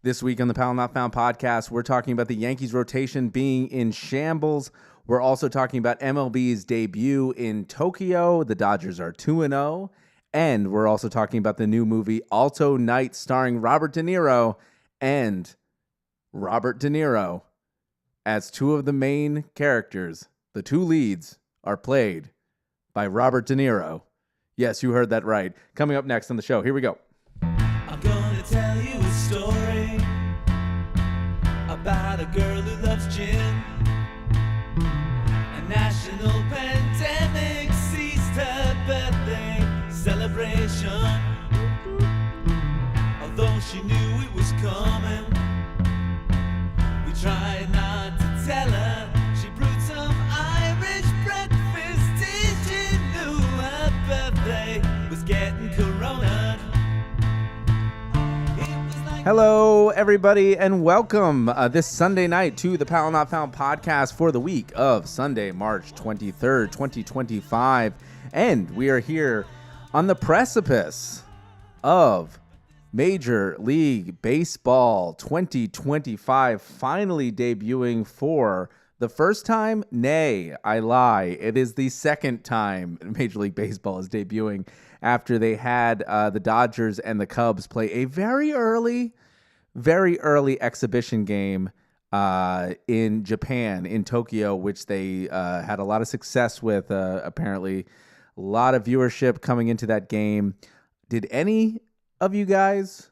This week on the Powell Not Found Podcast, we're talking about the Yankees rotation being in shambles. We're also talking about MLB's debut in Tokyo. The Dodgers are 2-0. And we're also talking about the new movie Alto Knights starring Robert De Niro and Robert De Niro as two of the main characters. The two leads are played by Robert De Niro. Yes, you heard that right. Coming up next on the show. Here we go. I'm gonna tell you a story about a girl who loves gin. A national pandemic seized her birthday celebration. Although she knew it was coming, we tried not to tell her. She brewed some Irish breakfast. Did she knew her birthday was getting corona? Hello, everybody, and welcome this Sunday night to the Powell Not Found Podcast for the week of Sunday, March 23rd, 2025. And we are here on the precipice of Major League Baseball 2025 finally debuting for the first time. Nay, I lie. It is the second time Major League Baseball is debuting after they had the Dodgers and the Cubs play a very early exhibition game in Japan, in Tokyo, which they had a lot of success with, apparently. A lot of viewership coming into that game. Did any of you guys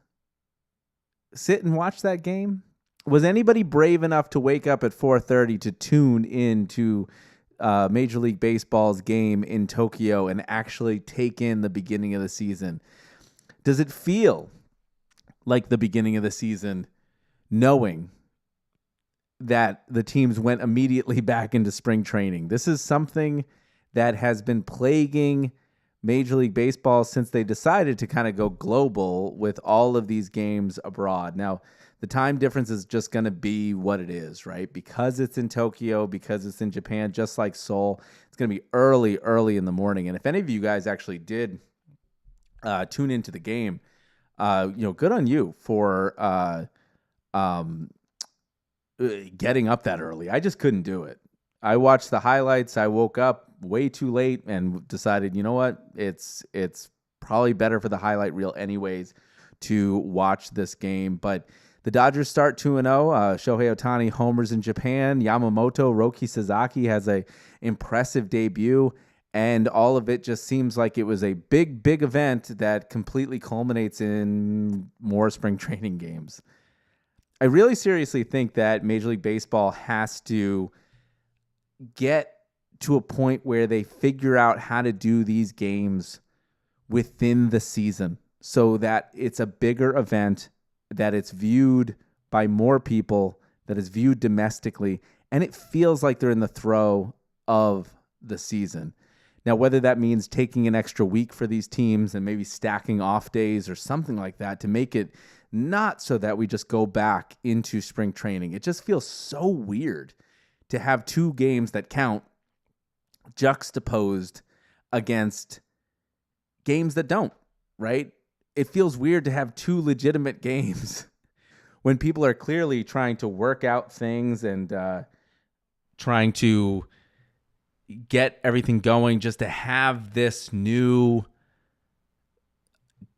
sit and watch that game? Was anybody brave enough to wake up at 4:30 to tune into Major League Baseball's game in Tokyo and actually take in the beginning of the season? Does it feel like the beginning of the season, knowing that the teams went immediately back into spring training? This is something that has been plaguing Major League Baseball since they decided to kind of go global with all of these games abroad. Now, the time difference is just going to be what it is, right? Because it's in Tokyo, because it's in Japan, just like Seoul, it's going to be early in the morning. And if any of you guys actually did tune into the game, good on you for getting up that early. I just couldn't do it. I watched the highlights. I woke up way too late and decided, you know what? It's probably better for the highlight reel anyways to watch this game. But the Dodgers start 2-0. Shohei Ohtani homers in Japan. Yamamoto, Roki Sasaki has a impressive debut. And all of it just seems like it was a big event that completely culminates in more spring training games. I really seriously think that Major League Baseball has to get to a point where they figure out how to do these games within the season so that it's a bigger event, that it's viewed by more people, that is viewed domestically, and it feels like they're in the throe of the season. Now, whether that means taking an extra week for these teams and maybe stacking off days or something like that to make it not so that we just go back into spring training. It just feels so weird to have two games that count juxtaposed against games that don't, right? It feels weird to have two legitimate games when people are clearly trying to work out things and trying to get everything going, just to have this new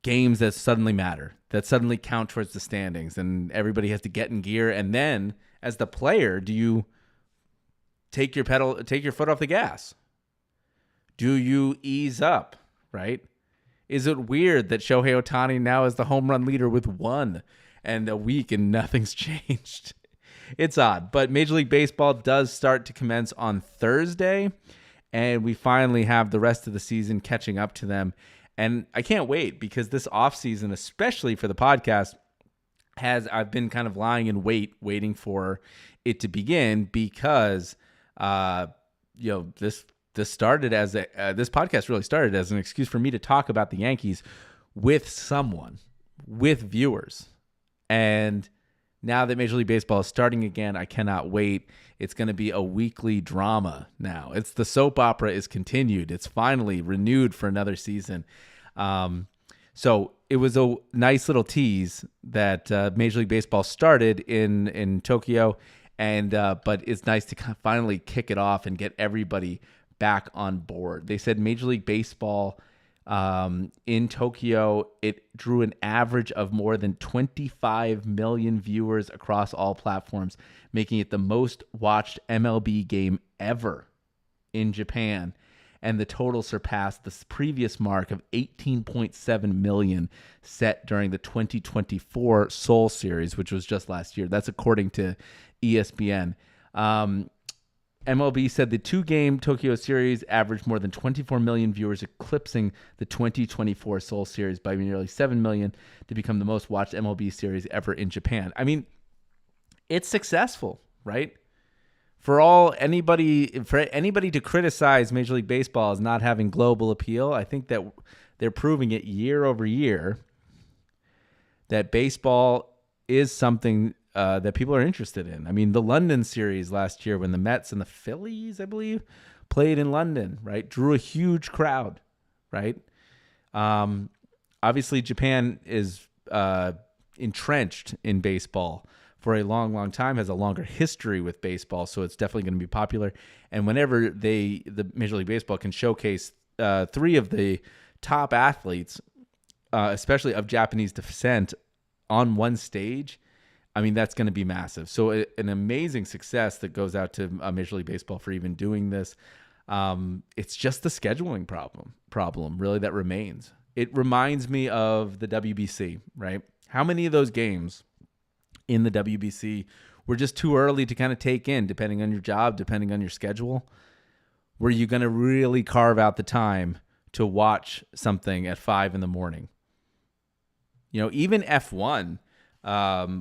games that suddenly matter, that suddenly count towards the standings, and everybody has to get in gear. And then as the player, do you take your foot off the gas? Do you ease up, right? Is it weird that Shohei Ohtani now is the home run leader with one and a week and nothing's changed? It's odd, but Major League Baseball does start to commence on Thursday, and we finally have the rest of the season catching up to them. And I can't wait, because this offseason, especially for the podcast, I've been kind of lying in waiting for it to begin, because this started as this podcast really started as an excuse for me to talk about the Yankees with someone, with viewers. And now that Major League Baseball is starting again, I cannot wait. It's going to be a weekly drama now. It's the soap opera is continued. It's finally renewed for another season. So it was a nice little tease that Major League Baseball started in Tokyo, and but it's nice to finally kick it off and get everybody back on board. They said Major League Baseball in Tokyo, it drew an average of more than 25 million viewers across all platforms, making it the most watched MLB game ever in Japan. And the total surpassed the previous mark of 18.7 million set during the 2024 Seoul Series, which was just last year. That's according to ESPN. MLB said the two-game Tokyo Series averaged more than 24 million viewers, eclipsing the 2024 Seoul Series by nearly 7 million to become the most watched MLB series ever in Japan. I mean, it's successful, right? For anybody to criticize Major League Baseball as not having global appeal, I think that they're proving it year over year that baseball is something that people are interested in. I mean, the London series last year when the Mets and the Phillies, I believe, played in London, right, drew a huge crowd, right? Obviously, Japan is entrenched in baseball for a long, long time, has a longer history with baseball, so it's definitely going to be popular. And whenever the Major League Baseball can showcase three of the top athletes, especially of Japanese descent, on one stage, I mean, that's going to be massive. So an amazing success that goes out to Major League Baseball for even doing this. It's just the scheduling problem really that remains. It reminds me of the WBC, right? How many of those games in the WBC were just too early to kind of take in, depending on your job, depending on your schedule? Were you going to really carve out the time to watch something at 5 a.m? You know, even F1,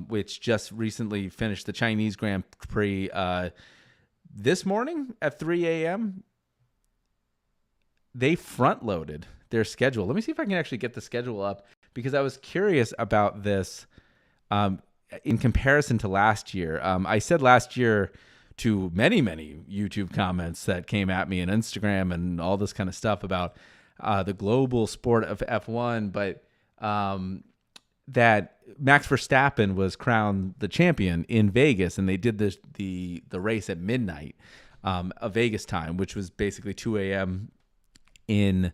which just recently finished the Chinese Grand Prix this morning at 3 a.m., they front-loaded their schedule. Let me see if I can actually get the schedule up, because I was curious about this in comparison to last year. I said last year to many, many YouTube comments that came at me on Instagram and all this kind of stuff about the global sport of F1, but that Max Verstappen was crowned the champion in Vegas, and they did the race at midnight of Vegas time, which was basically 2 a.m. in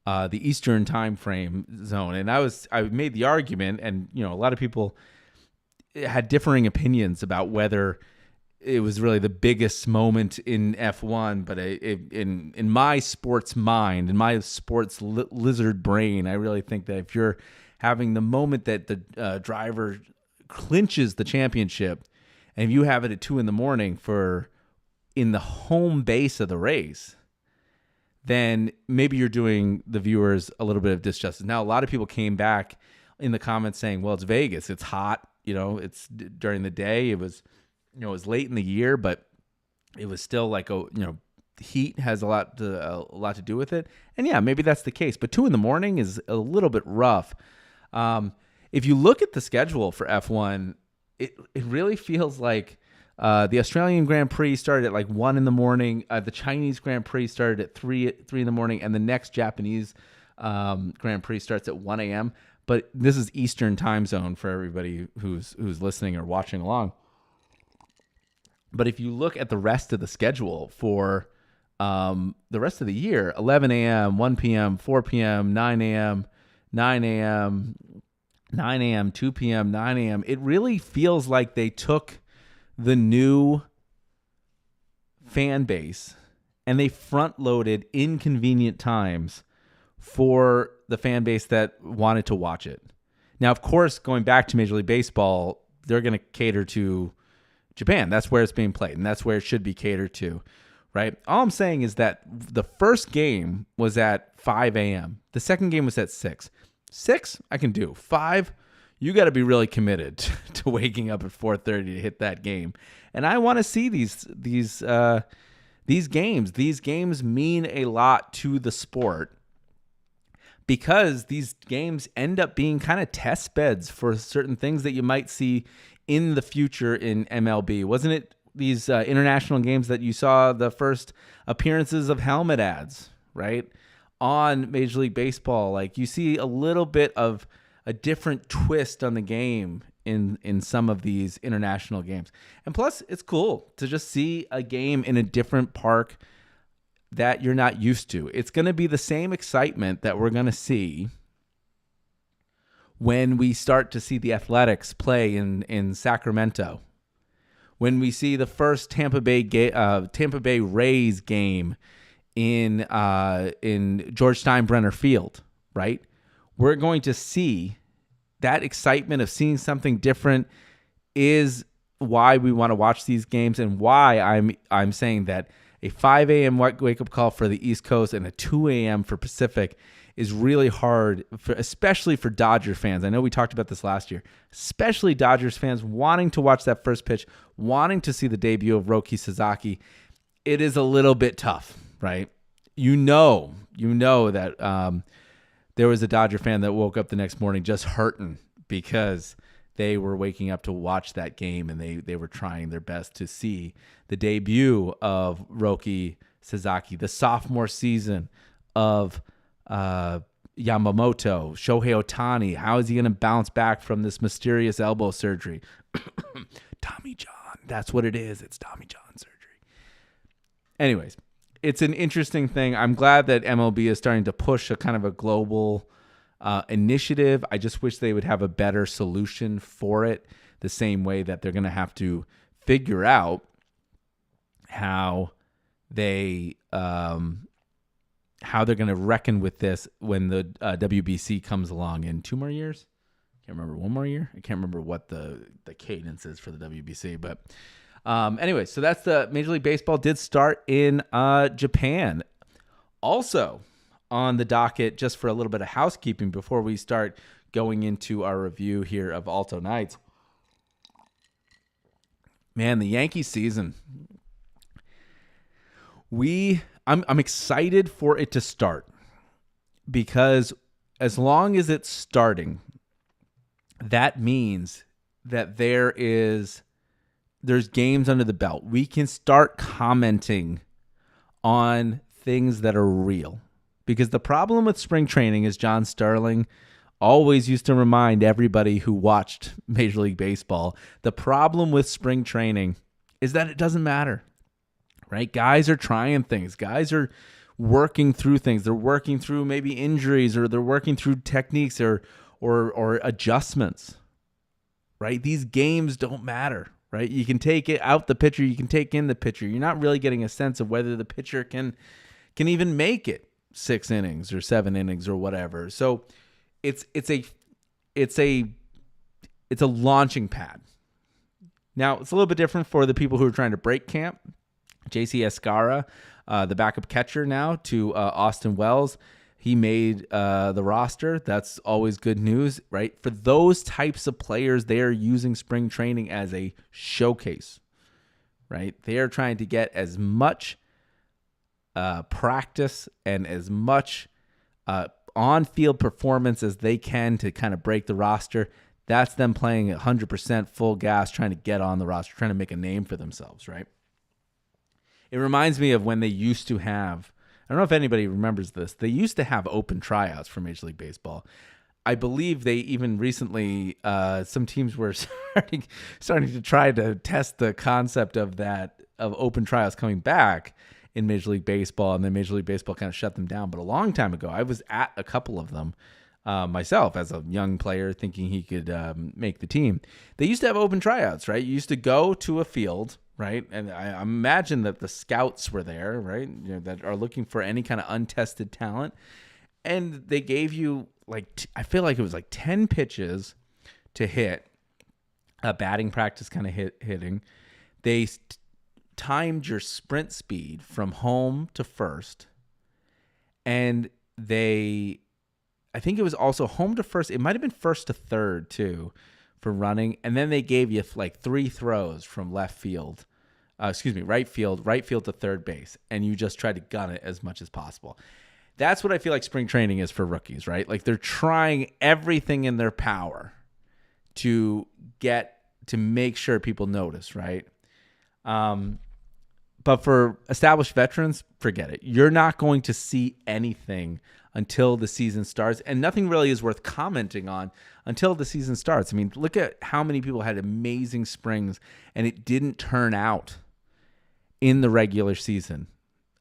the Eastern time frame zone. And I made the argument, and you know, a lot of people had differing opinions about whether it was really the biggest moment in F1, but in my sports mind, in my sports lizard brain, I really think that if you're having the moment that the driver clinches the championship, and you have it at 2 a.m. in the home base of the race, then maybe you're doing the viewers a little bit of disjustice. Now, a lot of people came back in the comments saying, well, it's Vegas, it's hot, you know, it's during the day, it was, you know, it was late in the year, but it was still like, heat has a lot to do with it. And yeah, maybe that's the case, but 2 a.m. is a little bit rough. If you look at the schedule for F1, it really feels like the Australian Grand Prix started at like 1 a.m. The Chinese Grand Prix started at 3 a.m, and the next Japanese Grand Prix starts at 1 a.m. But this is Eastern time zone for everybody who's listening or watching along. But if you look at the rest of the schedule for the rest of the year, 11 a.m., 1 p.m., 4 p.m., 9 a.m., 9 a.m., 9 a.m., 2 p.m., 9 a.m., it really feels like they took the new fan base and they front-loaded inconvenient times for the fan base that wanted to watch it. Now, of course, going back to Major League Baseball, they're going to cater to Japan. That's where it's being played, and that's where it should be catered to, right? All I'm saying is that the first game was at 5 a.m. The second game was at 6. 6, I can do. 5, you got to be really committed to waking up at 4:30 to hit that game. And I want to see these games. These games mean a lot to the sport because these games end up being kind of test beds for certain things that you might see in the future in MLB. Wasn't it these international games that you saw the first appearances of helmet ads, right? On Major League Baseball, like you see a little bit of a different twist on the game in some of these international games. And plus, it's cool to just see a game in a different park that you're not used to. It's going to be the same excitement that we're going to see when we start to see the Athletics play in Sacramento, when we see the first Tampa Bay Rays game in George Steinbrenner Field, right? We're going to see that excitement of seeing something different is why we want to watch these games, and why I'm saying that a 5 a.m. wake-up call for the East Coast and a 2 a.m. for Pacific is really hard, especially for Dodger fans. I know we talked about this last year, especially Dodgers fans wanting to watch that first pitch, wanting to see the debut of Roki Sasaki. It is a little bit tough, right? You know that there was a Dodger fan that woke up the next morning just hurting because they were waking up to watch that game, and they were trying their best to see the debut of Roki Sasaki, the sophomore season of Yamamoto, Shohei Ohtani. How is he going to bounce back from this mysterious elbow surgery? Tommy John. That's what it is. It's Tommy John surgery. Anyways, it's an interesting thing. I'm glad that MLB is starting to push a kind of a global initiative. I just wish they would have a better solution for it, the same way that they're going to have to figure out how they're going to reckon with this when the WBC comes along in 2 more years. Can't remember, 1 more year. I can't remember what the cadence is for the WBC, but anyway, so that's the Major League Baseball did start in Japan. Also on the docket, just for a little bit of housekeeping before we start going into our review here of Alto Knights. Man, the Yankees season. I'm excited for it to start, because as long as it's starting, that means that there's games under the belt. We can start commenting on things that are real. Because the problem with spring training, is John Sterling always used to remind everybody who watched Major League Baseball, the problem with spring training is that it doesn't matter, right? Guys are trying things. Guys are working through things. They're working through maybe injuries, or they're working through techniques or adjustments, right? These games don't matter, right? You can take it out the pitcher. You can take in the pitcher. You're not really getting a sense of whether the pitcher can even make it 6 innings or 7 innings or whatever. So it's a launching pad. Now, it's a little bit different for the people who are trying to break camp. JC Escara, the backup catcher now to Austin Wells, he made the roster. That's always good news, right? For those types of players, they are using spring training as a showcase, right? They are trying to get as much practice and as much on-field performance as they can to kind of break the roster. That's them playing 100% full gas, trying to get on the roster, trying to make a name for themselves, right? It reminds me of when they used to have, I don't know if anybody remembers this, they used to have open tryouts for Major League Baseball. I believe they even recently, some teams were starting to try to test the concept of open tryouts coming back in Major League Baseball, and then Major League Baseball kind of shut them down. But a long time ago, I was at a couple of them myself as a young player, thinking he could make the team. They used to have open tryouts, right? You used to go to a field, right? And I imagine that the scouts were there, right? That are looking for any kind of untested talent. And they gave you, I feel like it was 10 pitches to hit, a batting practice kind of hitting. They timed your sprint speed from home to first, and I think it was also home to first. It might have been first to third too for running, and then they gave you 3 throws from right field to third base, and you just tried to gun it as much as possible. That's what I feel like spring training is for rookies, right? They're trying everything in their power to make sure people notice, right? But for established veterans, forget it. You're not going to see anything until the season starts, and nothing really is worth commenting on until the season starts. I mean, look at how many people had amazing springs, and it didn't turn out in the regular season.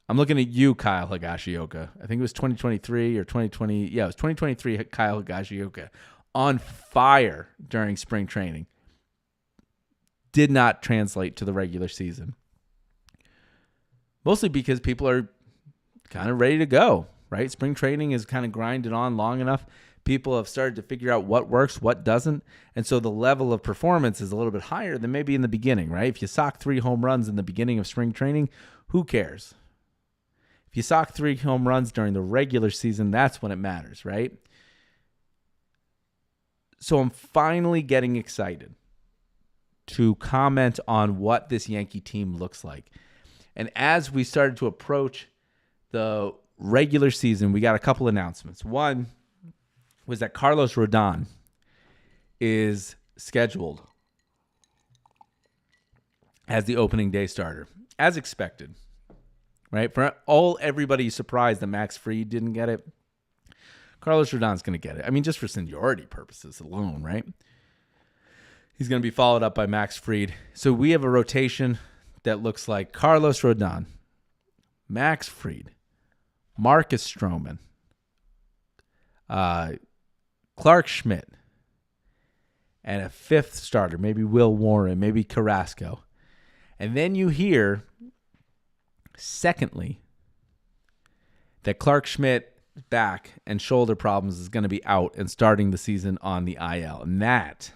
I'm looking at you, Kyle Higashioka. I think it was 2023 or 2020. Yeah, it was 2023. Kyle Higashioka on fire during spring training. Did not translate to the regular season. Mostly because people are kind of ready to go, right? Spring training is kind of grinded on long enough. People have started to figure out what works, what doesn't. And so the level of performance is a little bit higher than maybe in the beginning, right? If you sock 3 home runs in the beginning of spring training, who cares? If you sock 3 home runs during the regular season, that's when it matters, right? So I'm finally getting excited to comment on what this Yankee team looks like. And as we started to approach the regular season, we got a couple announcements. One was that Carlos Rodon is scheduled as the opening day starter, as expected, right? For everybody surprised that Max Fried didn't get it, Carlos Rodon's going to get it. I mean, just for seniority purposes alone, right? He's going to be followed up by Max Fried. So we have a rotation that looks like Carlos Rodon, Max Fried, Marcus Stroman, Clark Schmidt, and a 5th starter, maybe Will Warren, maybe Carrasco. And then you hear, secondly, that Clark Schmidt back and shoulder problems is going to be out and starting the season on the IL. And that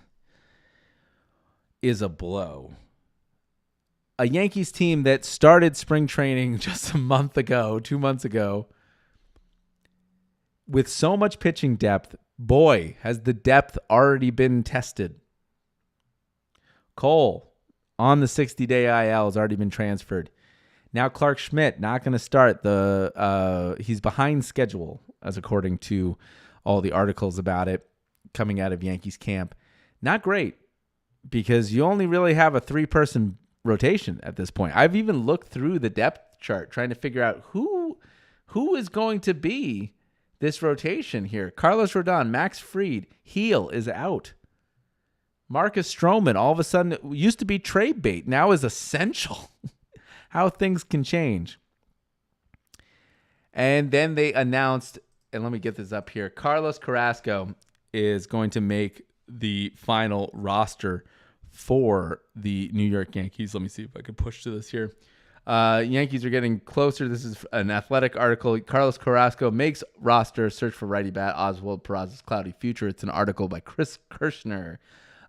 is a blow. A Yankees team that started spring training just a month ago, 2 months ago, with so much pitching depth, boy, has the depth already been tested. Cole on the 60-day IL has already been transferred. Now Clark Schmidt not going to start. He's behind schedule, as according to all the articles about it coming out of Yankees camp. Not great, because you only really have a 3-person rotation at this point. I've even looked through the depth chart trying to figure out who is going to be this rotation here. Carlos Rodon, Max Fried, Heel is out. Marcus Stroman, all of a sudden, used to be trade bait, now is essential. How things can change. And then they announced, and let me get this up here, Carlos Carrasco is going to make the final roster for the New York Yankees. Let me see if I can push to this here. Yankees are getting closer. This is an Athletic article. Carlos Carrasco makes roster. Search for righty bat. Oswald Peraza's cloudy future. It's an article by Chris Kirshner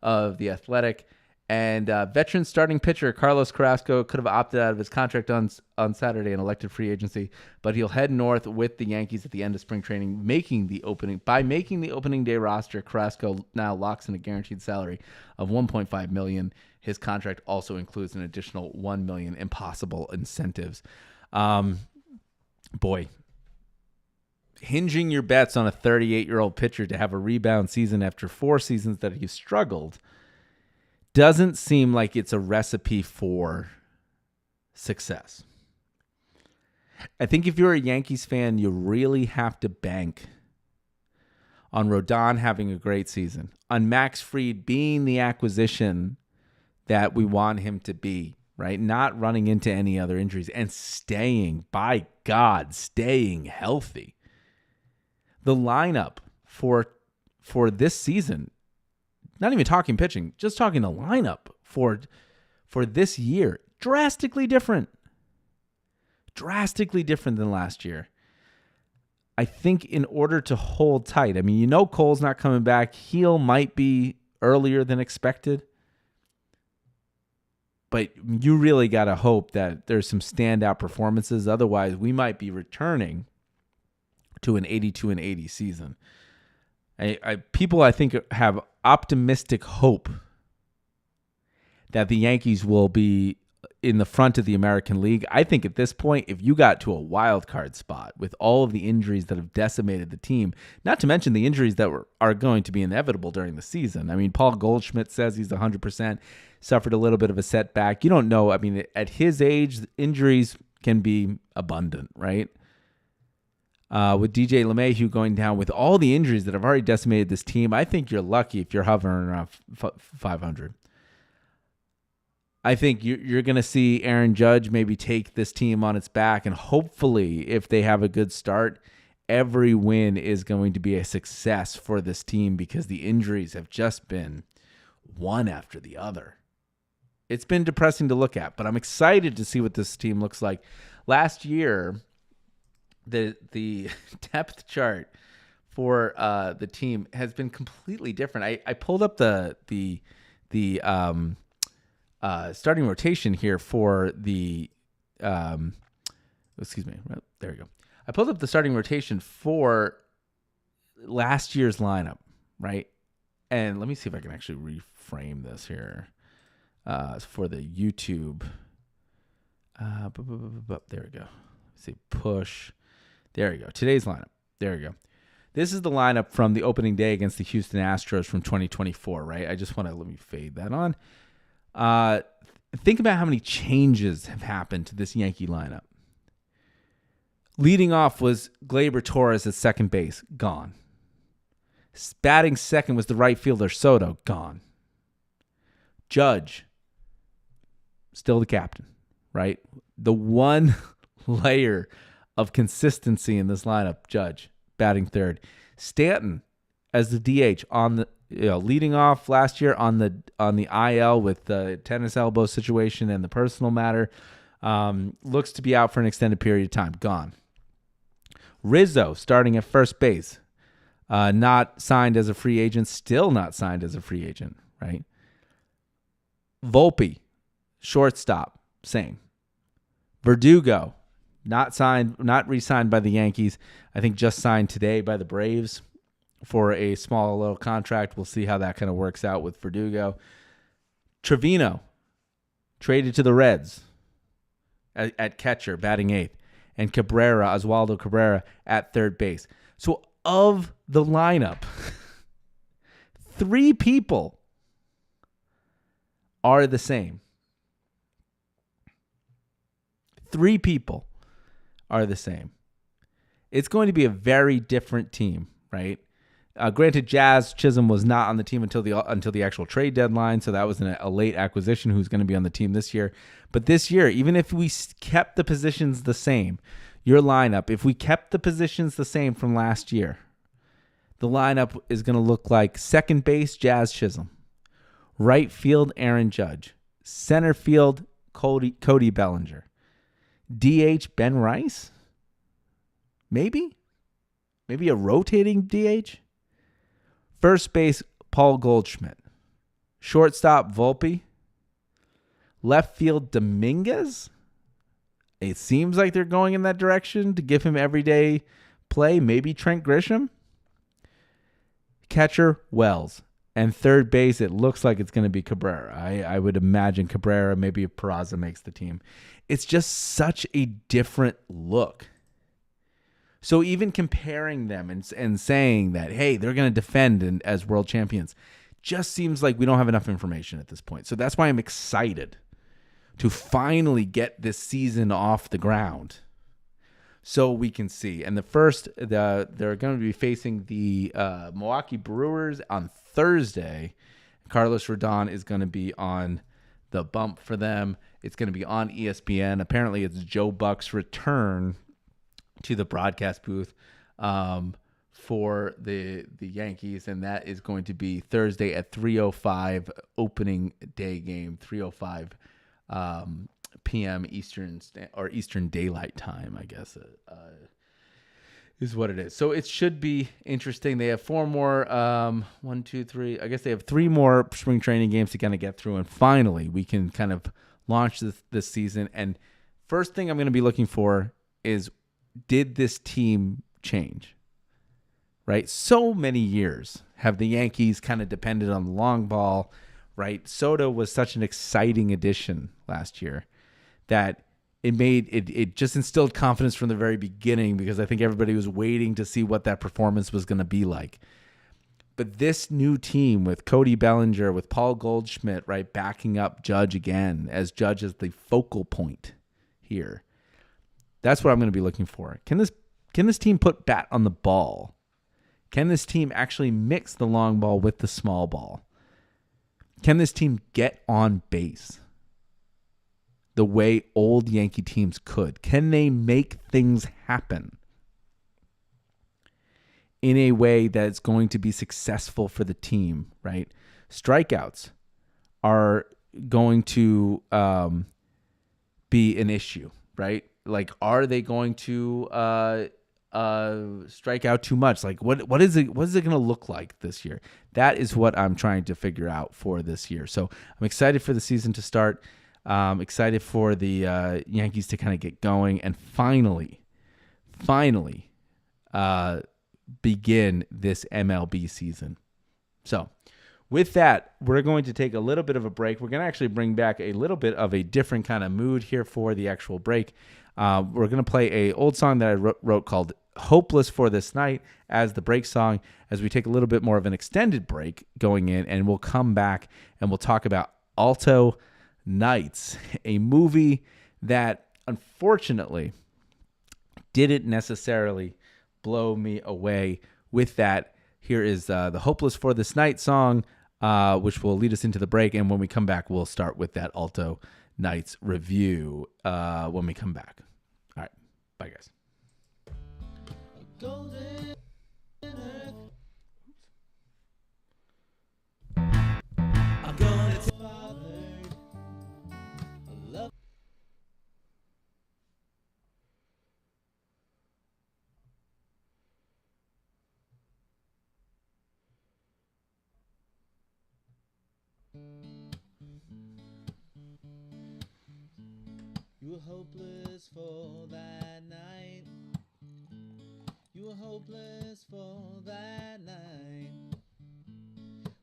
of the Athletic. And veteran starting pitcher Carlos Carrasco could have opted out of his contract on Saturday and elected free agency, but he'll head north with the Yankees at the end of spring training, making the opening day roster. Carrasco now locks in a guaranteed salary of $1.5 million. His contract also includes an additional $1 million in possible incentives. Boy, hinging your bets on a 38-year-old pitcher to have a rebound season after 4 seasons that he's struggled doesn't seem like it's a recipe for success. I think if you're a Yankees fan, you really have to bank on Rodon having a great season, on Max Fried being the acquisition that we want him to be, right? Not running into any other injuries and staying healthy. The lineup for this season, not even talking pitching, just talking the lineup for this year, drastically different than last year. I think in order to hold tight, I mean, Cole's not coming back. Heel might be earlier than expected, but you really got to hope that there's some standout performances. Otherwise, we might be returning to an 82-80 season. People, I think, have optimistic hope that the Yankees will be in the front of the American League. I think at this point, if you got to a wild card spot with all of the injuries that have decimated the team, not to mention the injuries that are going to be inevitable during the season. I mean, Paul Goldschmidt says he's 100%, suffered a little bit of a setback. You don't know. I mean, at his age, injuries can be abundant, right? With DJ LeMahieu going down with all the injuries that have already decimated this team, I think you're lucky if you're hovering around 500. I think you're going to see Aaron Judge maybe take this team on its back, and hopefully, if they have a good start, every win is going to be a success for this team because the injuries have just been one after the other. It's been depressing to look at, but I'm excited to see what this team looks like. Last year, the depth chart for the team has been completely different. I pulled up the starting rotation here for the excuse me. There we go. I pulled up the starting rotation for last year's lineup, right? And let me see if I can actually reframe this here for the YouTube. There we go. Let's see, push. There we go. Today's lineup. There we go. This is the lineup from the opening day against the Houston Astros from 2024, right? I just want to, let me fade that on. Think about how many changes have happened to this Yankee lineup. Leading off was Gleyber Torres at second base, gone. Batting second was the right fielder, Soto, gone. Judge, still the captain, right? The one layer of consistency in this lineup, Judge, batting third. Stanton as the DH on the leading off last year on the IL with the tennis elbow situation and the personal matter. Looks to be out for an extended period of time, gone. Rizzo starting at first base, not signed as a free agent, still not signed as a free agent, right? Volpe, shortstop, same. Verdugo, not signed, not re-signed by the Yankees. I think just signed today by the Braves for a small little contract. We'll see how that kind of works out with Verdugo. Trevino, traded to the Reds at catcher, batting eighth. And Cabrera, Oswaldo Cabrera, at third base. So of the lineup, 3 people are the same. 3 people are the same. It's going to be a very different team, right? Granted, Jazz Chisholm was not on the team until the actual trade deadline, so that was a late acquisition who's going to be on the team this year. But this year, even if we kept the positions the same, your lineup, if we kept the positions the same from last year, the lineup is going to look like second base, Jazz Chisholm, right field, Aaron Judge, center field, Cody Bellinger, DH, Ben Rice, maybe a rotating DH. First base, Paul Goldschmidt. Shortstop, Volpe. Left field, Dominguez. It seems like they're going in that direction to give him everyday play. Maybe Trent Grisham. Catcher, Wells. And third base, it looks like it's going to be Cabrera. I would imagine Cabrera, maybe if Peraza makes the team. It's just such a different look. So even comparing them and saying that, hey, they're going to defend as world champions, just seems like we don't have enough information at this point. So that's why I'm excited to finally get this season off the ground so we can see. And they're going to be facing the Milwaukee Brewers on Thursday. Carlos Rodon is going to be on the bump for them. It's going to be on ESPN. Apparently it's Joe Buck's return to the broadcast booth for the Yankees, and that is going to be Thursday at 3:05 opening day game, 3:05 p.m. Eastern Daylight Time, I guess is what it is. So it should be interesting. They have 4 more, 1, 2, 3. I guess they have 3 more spring training games to kind of get through, and finally we can kind of launch this season. And first thing I'm going to be looking for is, did this team change? Right? So many years have the Yankees kind of depended on the long ball, right? Soto was such an exciting addition last year that it just instilled confidence from the very beginning, because I think everybody was waiting to see what that performance was going to be like. But this new team with Cody Bellinger, with Paul Goldschmidt, right, backing up Judge again, as Judge is the focal point here. That's what I'm going to be looking for. Can Can this team put bat on the ball? Can this team actually mix the long ball with the small ball? Can this team get on base the way old Yankee teams could? Can they make things happen in a way that's going to be successful for the team, right? Strikeouts are going to be an issue, right? Like, are they going to strike out too much? Like, what is it going to look like this year? That is what I'm trying to figure out for this year. So I'm excited for the season to start. Excited for the Yankees to kind of get going and finally begin this MLB season. So with that, we're going to take a little bit of a break. We're going to actually bring back a little bit of a different kind of mood here for the actual break. We're going to play a old song that I wrote called Hopeless for This Night as the break song, as we take a little bit more of an extended break going in, and we'll come back and we'll talk about Alto Knights, a movie that unfortunately didn't necessarily blow me away. With that, here is the Hopeless for This Night song, which will lead us into the break. And when we come back, we'll start with that Alto Knights review when we come back. All right. Bye, guys. Golden earth. I'm gonna tell Father, I love. You were hopeless for that night. You were hopeless for that night.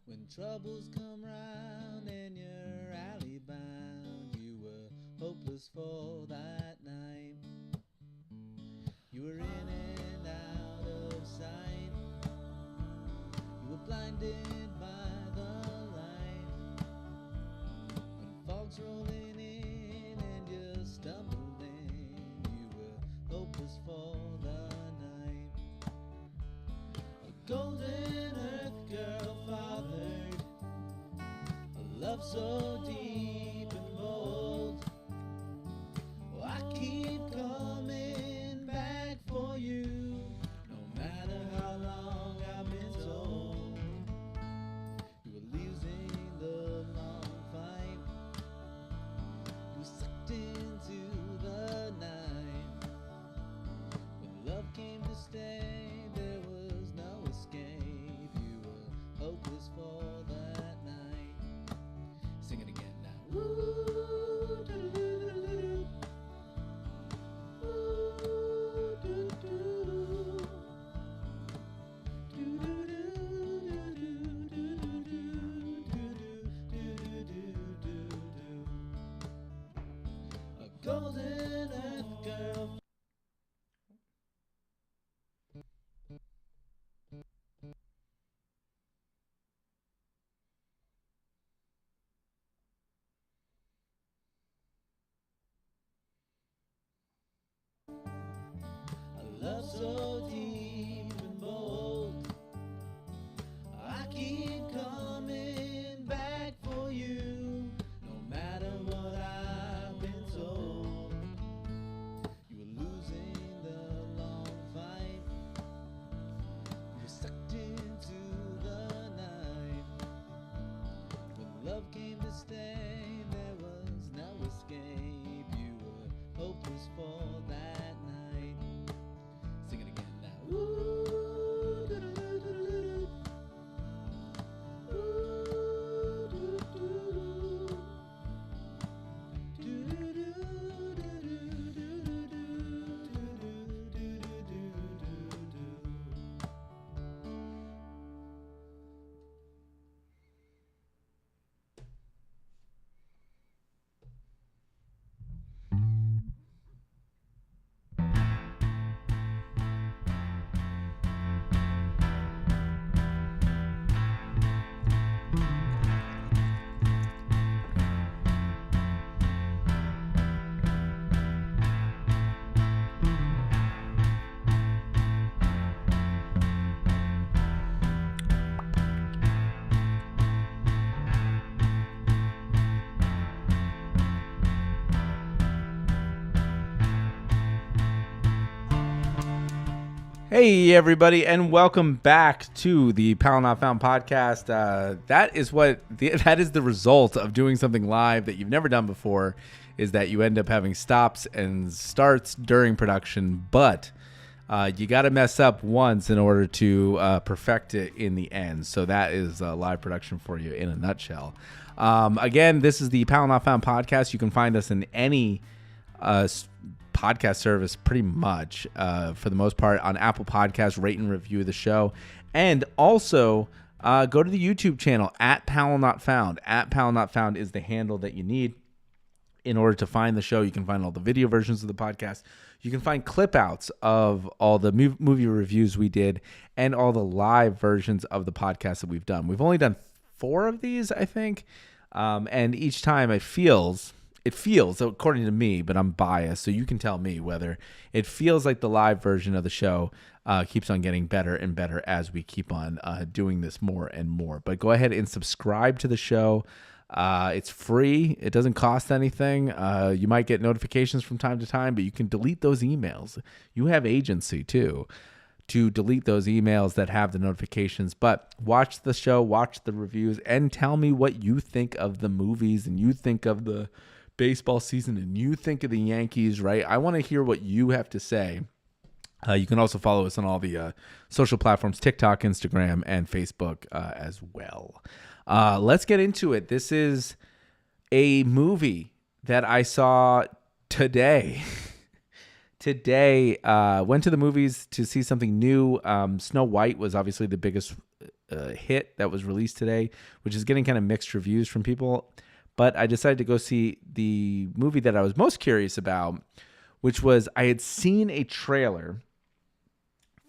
When troubles come round and you're alley bound, you were hopeless for that night. You were in and out of sight. You were blinded by the light. When fog's rolling in and you're stumbling, you were hopeless for the night. A golden earth girl fathered a love so deep and bold. Oh, I keep coming back for you, no matter how long I've been told. You were losing the long fight. You were sucked into the night. When love came to stay, there was no escape. You were hopeless for that night. Sing it again now. Ooh, doo-doo-doo-doo-doo. Ooh, doo-doo. A golden earth girl. A love so deep and bold. I keep coming back for you, no matter what I've been told. You were losing the long fight. You were sucked into the night. When love came to stay, there was no escape. You were hopeless for that night. Sing it again now. Ooh, doo-doo-doo-doo-doo. Ooh, doo-doo. Hey, everybody, and welcome back to the Powell Not Found Podcast. That is the result of doing something live that you've never done before, is that you end up having stops and starts during production, but you got to mess up once in order to perfect it in the end. So that is live production for you in a nutshell. Again, this is the Powell Not Found Podcast. You can find us in any podcast service pretty much for the most part on Apple Podcasts. Rate and review the show, and also go to the YouTube channel at Powell Not Found. At Powell Not Found is the handle that you need in order to find the show. You can find all the video versions of the podcast. You can find clip outs of all the movie reviews we did and all the live versions of the podcast that we've done. We've only done 4 of these, I think, and each time it feels, according to me, but I'm biased, so you can tell me whether it feels like the live version of the show keeps on getting better and better as we keep on doing this more and more. But go ahead and subscribe to the show. It's free. It doesn't cost anything. You might get notifications from time to time, but you can delete those emails. You have agency too to delete those emails that have the notifications. But watch the show, watch the reviews, and tell me what you think of the movies, and you think of the baseball season, and you think of the Yankees, right? I want to hear what you have to say. You can also follow us on all the social platforms, TikTok, Instagram, and Facebook as well. Let's get into it. This is a movie that I saw today. Went to the movies to see something new. Snow White was obviously the biggest hit that was released today, which is getting kind of mixed reviews from people. But I decided to go see the movie that I was most curious about, which was, I had seen a trailer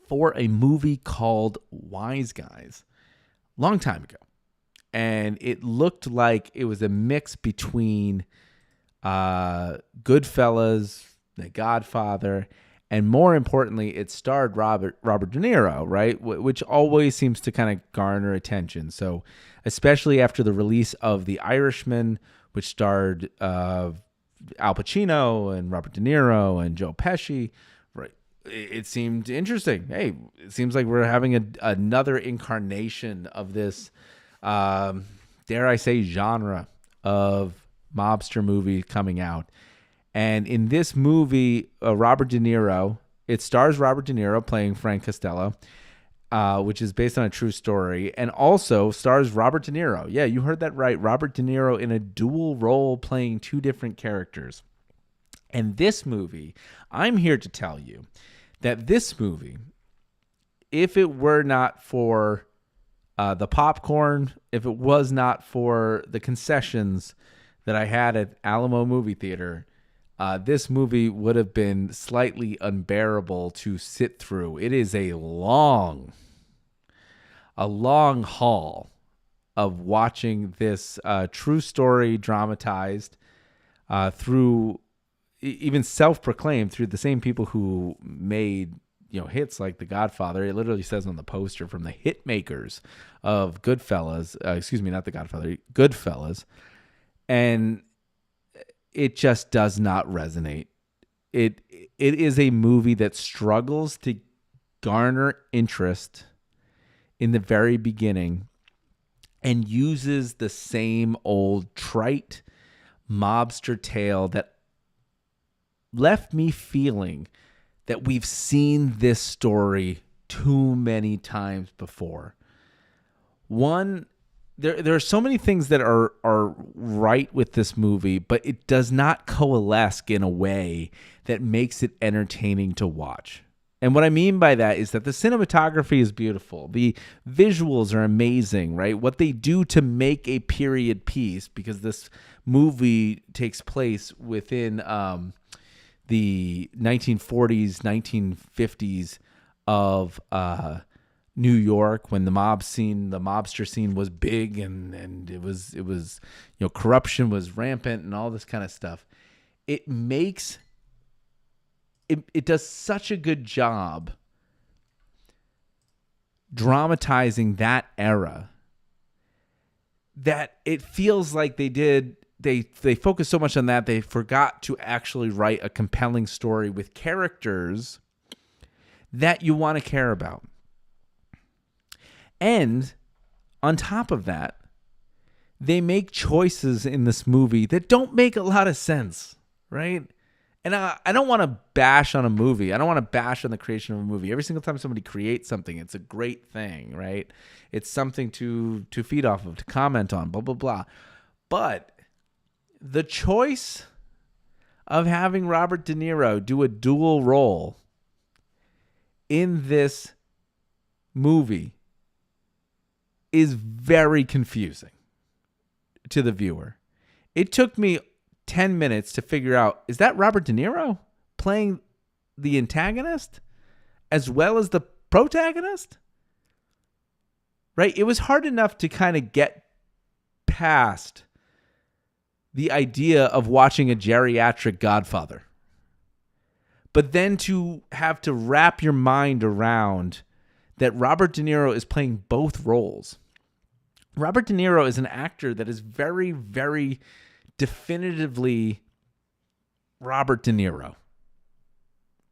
for a movie called Wise Guys a long time ago. And it looked like it was a mix between Goodfellas, The Godfather, and more importantly, it starred Robert De Niro, right? Which always seems to kind of garner attention. So especially after the release of The Irishman, which starred Al Pacino and Robert De Niro and Joe Pesci, right? It seemed interesting. Hey, it seems like we're having another incarnation of this, dare I say, genre of mobster movie coming out. And in this movie, Robert De Niro, it stars Robert De Niro playing Frank Costello, which is based on a true story, and also stars Robert De Niro. Yeah, you heard that right. Robert De Niro in a dual role playing 2 different characters. And this movie, I'm here to tell you that this movie, if it were not for the popcorn, if it was not for the concessions that I had at Alamo Movie Theater, this movie would have been slightly unbearable to sit through. It is a long haul of watching this true story dramatized through, even self-proclaimed, through the same people who made hits like The Godfather. It literally says on the poster, from the hit makers of Goodfellas. Excuse me, not The Godfather, Goodfellas. And it just does not resonate. It is a movie that struggles to garner interest in the very beginning and uses the same old trite mobster tale that left me feeling that we've seen this story too many times before. One, there are so many things that are right with this movie, but it does not coalesce in a way that makes it entertaining to watch. And what I mean by that is that the cinematography is beautiful. The visuals are amazing, right? What they do to make a period piece, because this movie takes place within the 1940s, 1950s of New York, when the mobster scene was big, and it was corruption was rampant and all this kind of stuff. It makes it does such a good job dramatizing that era that it feels like they focused so much on that they forgot to actually write a compelling story with characters that you want to care about. And on top of that, they make choices in this movie that don't make a lot of sense, right? And I don't want to bash on a movie. I don't want to bash on the creation of a movie. Every single time somebody creates something, it's a great thing, right? It's something to feed off of, to comment on, blah, blah, blah. But the choice of having Robert De Niro do a dual role in this movie is very confusing to the viewer. It took me 10 minutes to figure out, is that Robert De Niro playing the antagonist as well as the protagonist? Right? It was hard enough to kind of get past the idea of watching a geriatric Godfather. But then to have to wrap your mind around that Robert De Niro is playing both roles. Robert De Niro is an actor that is very, very definitively Robert De Niro.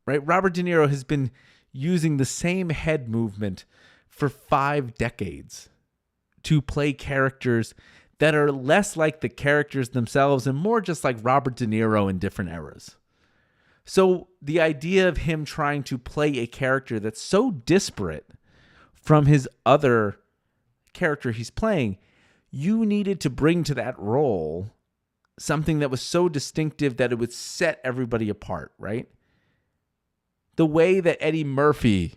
Right? Robert De Niro has been using the same head movement for 5 decades to play characters that are less like the characters themselves and more just like Robert De Niro in different eras. So the idea of him trying to play a character that's so disparate from his other character he's playing, you needed to bring to that role something that was so distinctive that it would set everybody apart, right? The way that Eddie Murphy,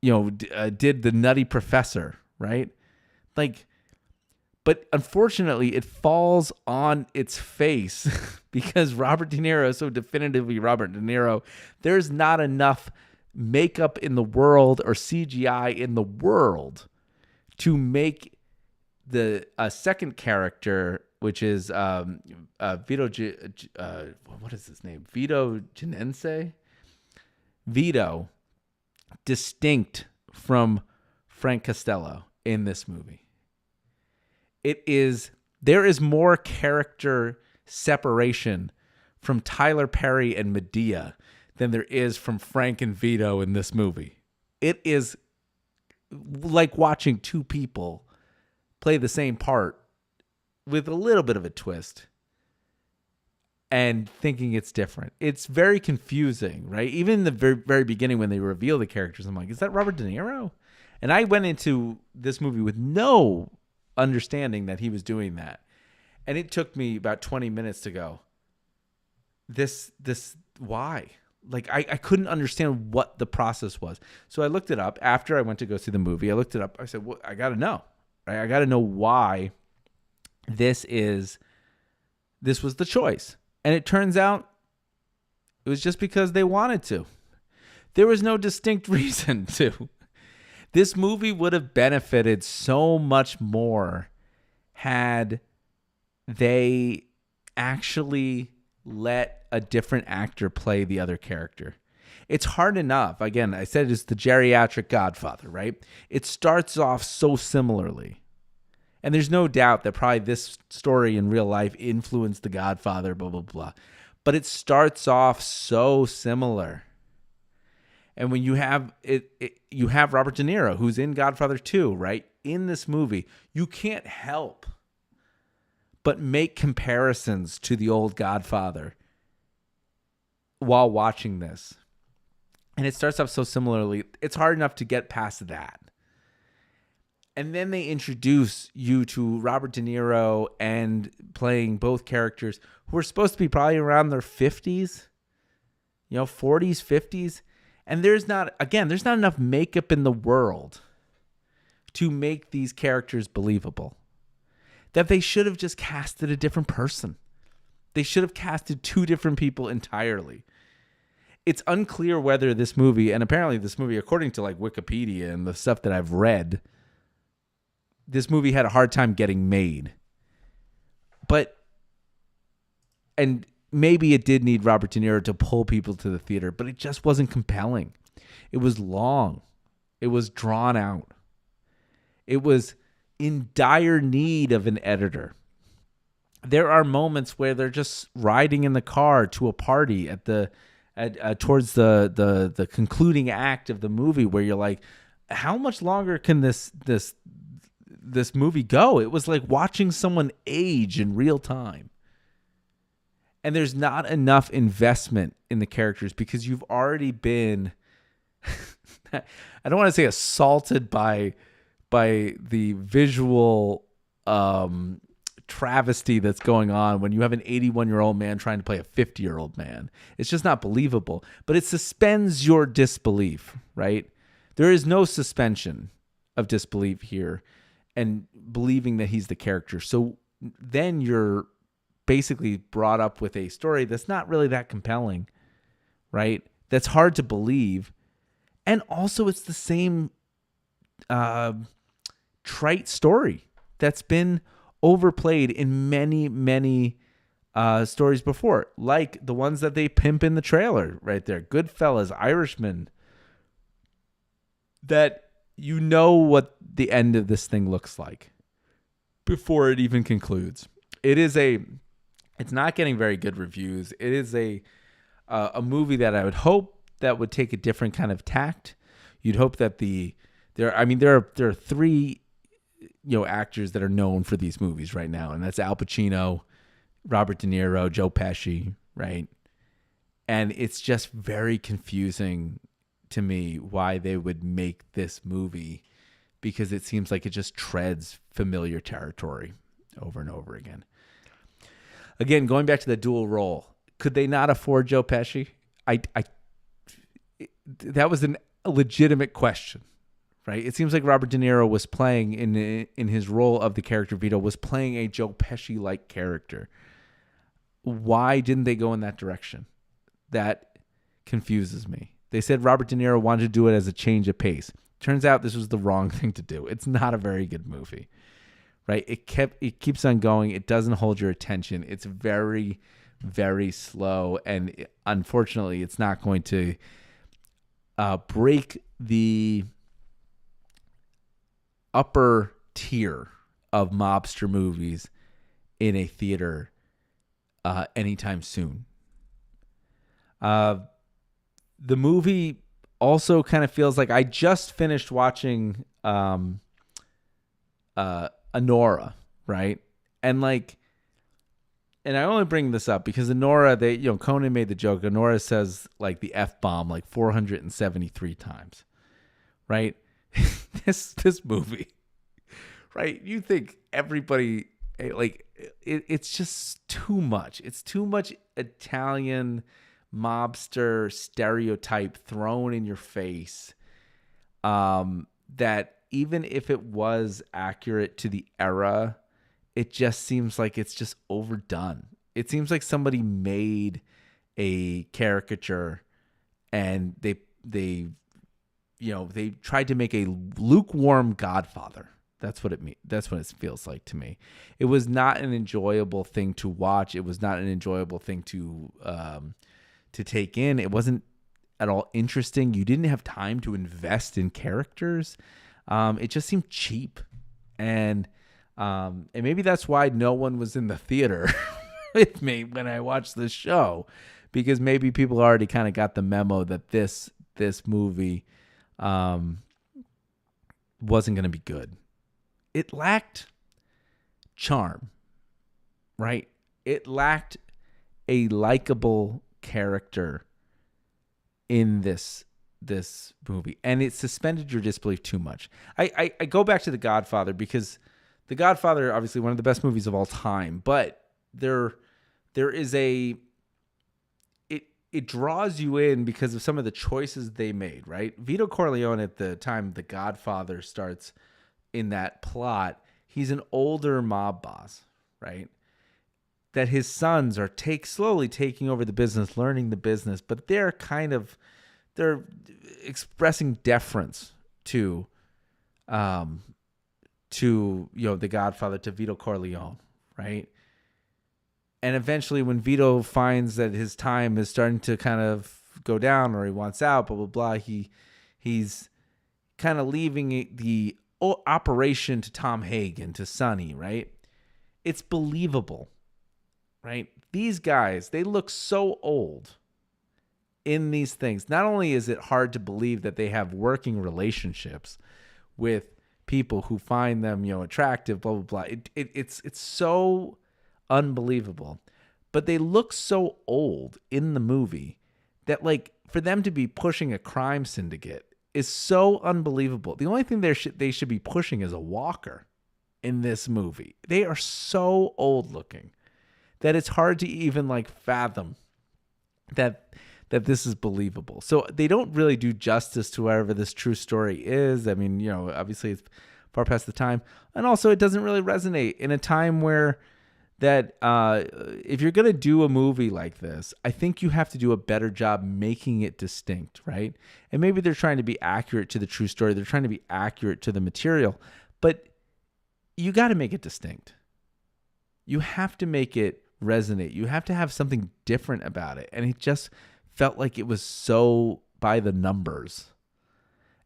did the Nutty Professor, right? But unfortunately, it falls on its face because Robert De Niro is so definitively Robert De Niro. There's not enough makeup in the world or CGI in the world to make the second character, which is Vito. What is his name? Vito Genense. Vito, distinct from Frank Costello in this movie. There is more character separation from Tyler Perry and Medea than there is from Frank and Vito in this movie. It is like watching two people play the same part with a little bit of a twist and thinking it's different. It's very confusing, right? Even in the very, very beginning when they reveal the characters, I'm like, is that Robert De Niro? And I went into this movie with no understanding that he was doing that. And it took me about 20 minutes to go, this, why? Like, I couldn't understand what the process was. So I looked it up after I went to go see the movie. I looked it up. I said, well, I got to know, right? I got to know why this was the choice. And it turns out it was just because they wanted to. There was no distinct reason to. This movie would have benefited so much more had they actually let a different actor play the other character. It's hard enough. Again, I said it's the geriatric Godfather, right? It starts off so similarly. And there's no doubt that probably this story in real life influenced The Godfather, blah, blah, blah. But it starts off so similar. And when you have you have Robert De Niro, who's in Godfather 2, right? In this movie, you can't help but make comparisons to the old Godfather while watching this. And it starts off so similarly. It's hard enough to get past that. And then they introduce you to Robert De Niro and playing both characters who are supposed to be probably around their 50s, 40s, 50s. And there's not enough makeup in the world to make these characters believable. That they should have just casted a different person. They should have casted 2 different people entirely. It's unclear whether this movie, and apparently this movie, according to like Wikipedia and the stuff that I've read, this movie had a hard time getting made. And maybe it did need Robert De Niro to pull people to the theater, but it just wasn't compelling. It was long. It was drawn out. It was in dire need of an editor. There are moments where they're just riding in the car to a party at the towards the concluding act of the movie, where you're like, how much longer can this movie go? It was like watching someone age in real time. And there's not enough investment in the characters because you've already been, I don't want to say assaulted by the visual travesty that's going on when you have an 81-year-old man trying to play a 50-year-old man. It's just not believable. But it suspends your disbelief, right? There is no suspension of disbelief here and believing that he's the character. So then you're basically brought up with a story that's not really that compelling, right? That's hard to believe. And also it's the same trite story that's been overplayed in many, many stories before, like the ones that they pimp in the trailer right there. Goodfellas, Irishman, that you know what the end of this thing looks like before it even concludes. It's not getting very good reviews. It is a movie that I would hope that would take a different kind of tact. You'd hope that there are three actors that are known for these movies right now, and that's Al Pacino, Robert De Niro, Joe Pesci, right? And it's just very confusing to me why they would make this movie, because it seems like it just treads familiar territory over and over again. Again, going back to the dual role, could they not afford Joe Pesci? That was a legitimate question, right? It seems like Robert De Niro was playing in his role of the character Vito, was playing a Joe Pesci-like character. Why didn't they go in that direction? That confuses me. They said Robert De Niro wanted to do it as a change of pace. Turns out this was the wrong thing to do. It's not a very good movie, right? It keeps on going. It doesn't hold your attention. It's very, very slow, and unfortunately, it's not going to break the upper tier of mobster movies in a theater anytime soon. The movie also kind of feels like I just finished watching Anora, right? And I only bring this up because Anora, Conan made the joke. Anora says like the F-bomb like 473 times, right? this movie, right? You think everybody it's just too much. It's too much Italian mobster stereotype thrown in your face, that even if it was accurate to the era, it just seems like it's just overdone. It seems like somebody made a caricature and they tried to make a lukewarm Godfather. That's what it means. That's what it feels like to me. It was not an enjoyable thing to watch. It was not an enjoyable thing to take in. It wasn't at all interesting. You didn't have time to invest in characters. It just seemed cheap, and maybe that's why no one was in the theater with me when I watched this show, because maybe people already kind of got the memo that this movie wasn't going to be good. It lacked charm, right? It lacked a likable character in this movie, and it suspended your disbelief too much. I go back to The Godfather because The Godfather, obviously one of the best movies of all time, but there is it draws you in because of some of the choices they made, right? Vito Corleone, at the time The Godfather starts in that plot, he's an older mob boss, right? That his sons are slowly taking over the business, learning the business, but they're expressing deference to The Godfather, to Vito Corleone, right? And eventually when Vito finds that his time is starting to kind of go down, or he wants out, blah, blah, blah, he's kind of leaving the operation to Tom Hagen, to Sonny, right? It's believable, right? These guys, they look so old in these things. Not only is it hard to believe that they have working relationships with people who find them, attractive, blah, blah, blah. It's so unbelievable. But they look so old in the movie that, like, for them to be pushing a crime syndicate is so unbelievable. The only thing they should be pushing is a walker in this movie. They are so old looking that it's hard to even, like, fathom that this is believable. So they don't really do justice to whatever this true story is. I mean, obviously it's far past the time. And also it doesn't really resonate in a time where that if you're going to do a movie like this, I think you have to do a better job making it distinct, right? And maybe they're trying to be accurate to the true story. They're trying to be accurate to the material. But you got to make it distinct. You have to make it resonate. You have to have something different about it. And it just felt like it was so by the numbers,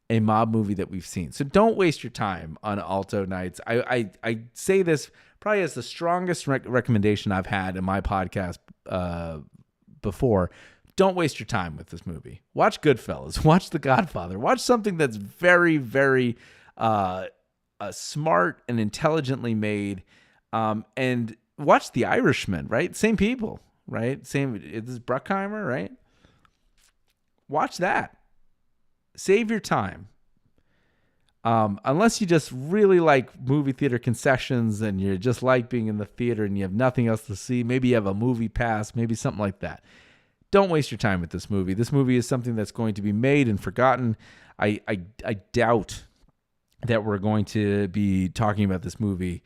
a mob movie that we've seen. So don't waste your time on Alto Knights. I say this probably as the strongest recommendation I've had in my podcast before. Don't waste your time with this movie. Watch Goodfellas. Watch The Godfather. Watch something that's very, very smart and intelligently made. And watch The Irishman, right? Same people, right? This is Bruckheimer, right? Watch that. Save your time. Unless you just really like movie theater concessions and you just like being in the theater and you have nothing else to see. Maybe you have a movie pass, maybe something like that. Don't waste your time with this movie. This movie is something that's going to be made and forgotten. I doubt that we're going to be talking about this movie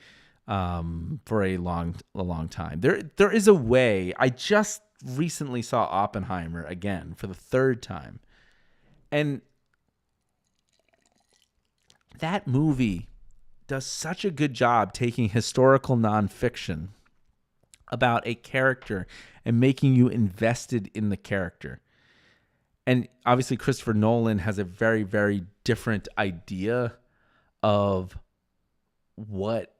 for a long time. There is a way. I just recently saw Oppenheimer again for the third time. And that movie does such a good job taking historical nonfiction about a character and making you invested in the character. And obviously Christopher Nolan has a very, very different idea of what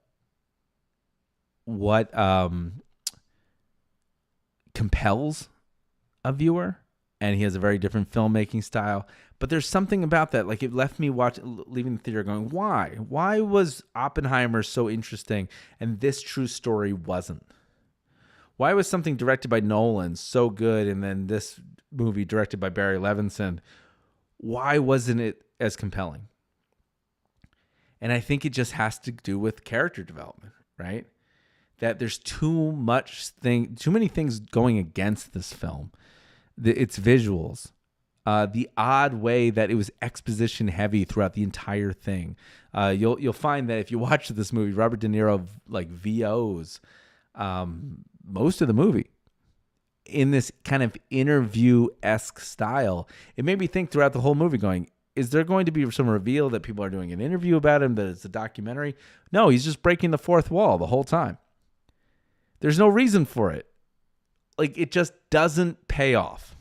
compels a viewer, and he has a very different filmmaking style. But there's something about that, like, it left me leaving the theater going, why? Why was Oppenheimer so interesting and this true story wasn't? Why was something directed by Nolan so good and then this movie directed by Barry Levinson, why wasn't it as compelling? And I think it just has to do with character development, right? That there's too many things going against this film. Its visuals, the odd way that it was exposition heavy throughout the entire thing. You'll find that if you watch this movie, Robert De Niro like VOs most of the movie in this kind of interview-esque style. It made me think throughout the whole movie going, is there going to be some reveal that people are doing an interview about him, that it's a documentary? No, he's just breaking the fourth wall the whole time. There's no reason for it. Like, it just doesn't pay off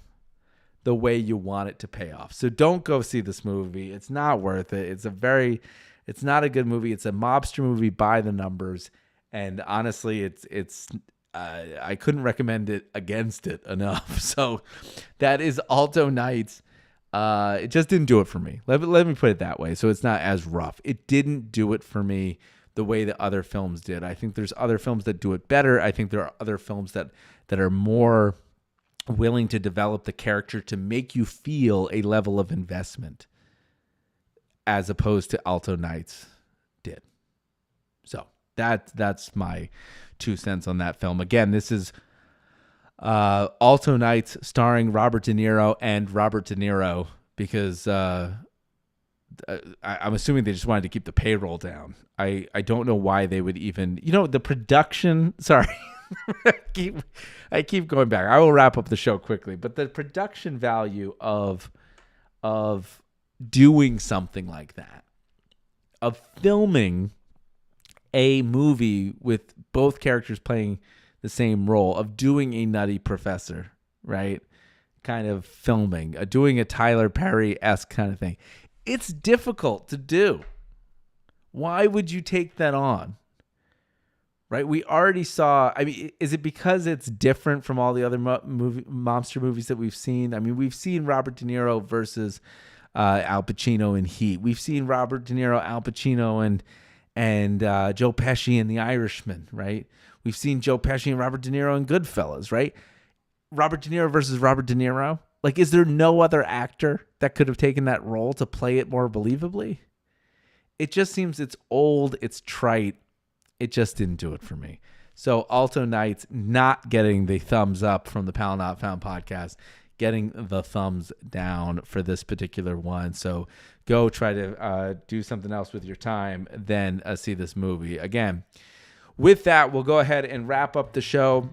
the way you want it to pay off. So don't go see this movie. It's not worth it. It's not a good movie. It's a mobster movie by the numbers. And honestly, I couldn't recommend it against it enough. So that is Alto Knights. It just didn't do it for me. Let me put it that way. So it's not as rough. It didn't do it for me the way that other films did. I think there's other films that do it better. I think there are other films that are more willing to develop the character to make you feel a level of investment as opposed to Alto Knights did. So that's my 2 cents on that film. Again, this is Alto Knights starring Robert De Niro and Robert De Niro because I'm assuming they just wanted to keep the payroll down. I don't know why they would even, the production, sorry. I keep going back. I will wrap up the show quickly, but the production value of doing something like that, of filming a movie with both characters playing the same role, of doing a nutty professor, right? Kind of filming, doing a Tyler Perry-esque kind of thing. It's difficult to do. Why would you take that on? right? We already saw. I mean, is it because it's different from all the other monster movies that we've seen? I mean, we've seen Robert De Niro versus Al Pacino in Heat. We've seen Robert De Niro, Al Pacino, and Joe Pesci in The Irishman, right? We've seen Joe Pesci and Robert De Niro in Goodfellas, right? Robert De Niro versus Robert De Niro. Like, is there no other actor that could have taken that role to play it more believably? It just seems it's old, it's trite. It just didn't do it for me. So Alto Knights not getting the thumbs up from the Powell Not Found podcast, getting the thumbs down for this particular one. So go try to do something else with your time, then see this movie. Again, with that, we'll go ahead and wrap up the show.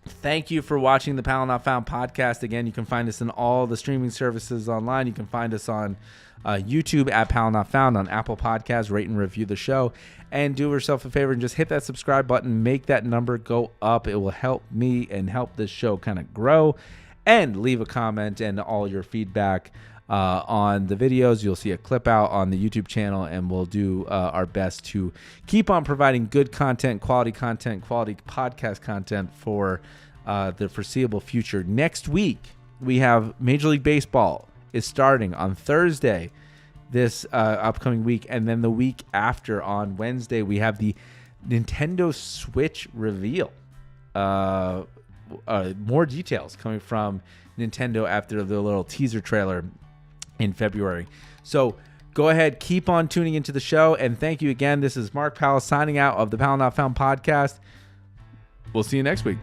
Thank you for watching the Powell Not Found podcast. Again, you can find us in all the streaming services online. You can find us on YouTube at Powell Not Found, on Apple Podcasts. Rate and review the show. And do yourself a favor and just hit that subscribe button. Make that number go up. It will help me and help this show kind of grow. And leave a comment and all your feedback on the videos. You'll see a clip out on the YouTube channel, and we'll do our best to keep on providing good content, quality podcast content for the foreseeable future. Next week, we have Major League Baseball is starting on Thursday this upcoming week, and then the week after on Wednesday, we have the Nintendo Switch reveal. More details coming from Nintendo after the little teaser trailer in February. So go ahead, keep on tuning into the show, and thank you again. This is Mark Powell signing out of the Powell Not Found podcast. We'll see you next week.